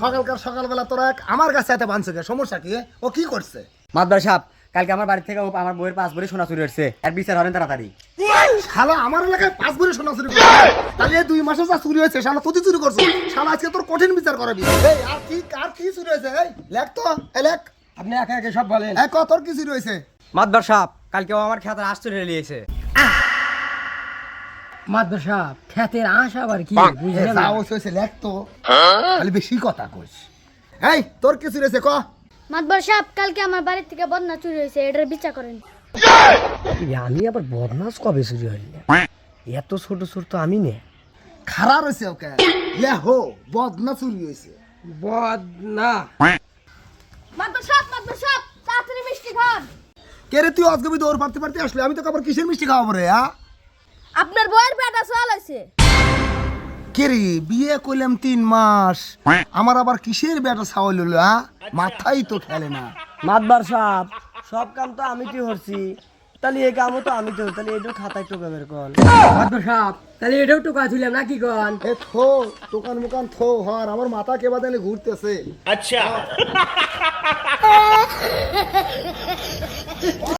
সকালবেলা তোরা আমার কাছে এত বানছে কে? সমস্যা কি? ও কি করছে? মাদবার সাহেব, কালকে আমার বাড়ি থেকে আমার বইয়ের 5 ভরি সোনা চুরি হচ্ছে, আর বিচার হবেন তাড়াতাড়ি। শালা আমার এলাকায় 5 ভরি সোনা চুরি করছে, তাহলে 2 মাসে যা চুরি হয়েছে শালা তুই চুরি করছিস। শালা আজকে তোর কঠিন বিচার করাবি। এই আর কি চুরি হয়েছে? এই লেখ তো, এই লেখ। আপনি একা একা সব বলেন। এই কত তোর কি চুরি হয়েছে? মাদবার সাহেব, কালকে ও আমার খেতে হাঁস চুরি নিয়েছে। মাদবর সাহেব, খেতের আঁশ আবার কি বুঝলেন? যা হয়েছে লেখ তো, খালি বেশি কথা কইস। এই তোর কি চুরি হয়েছে ক? মাতবর সাহেব, কালকে আমার বাড়ি থেকে বদনা চুরি হয়েছে, এটার বিচার করেন। আমি আবার বদমাস কবে চুরি হইল? এত ছোট ছোট তো আমি নে। খারাপ হয়েছে ওকে হো বদনা চুরি হয়েছে। বদনা মাতবর সাহেব, তাড়াতাড়ি মিষ্টি খান। কে রে তুই আজকে দৌড় পারতে পারতে আসলে? আমি তো আবার কিসের মিষ্টি খাওয়াবো রে? আপনার বইয়ের পেটা চল আছে। কে রে বিয়ে করলাম 3 মাস, আমার আবার কিসের বেটা ছাওয়াল হলো? মাথাই তো খেলে না। মাদবার সাহেব, সব কাম তো আমি কি করছি, তাহলে এই কামও তো আমি তো, তাহলে এটাও খাতায় টোকা বের কর। মাদবার সাহেব, তাহলে এটাও টোকা ছিলাম নাকি কন? এ থো দোকান মুকান থো হর, আমার মাথা কে বাদালে ঘুরতেছে। আচ্ছা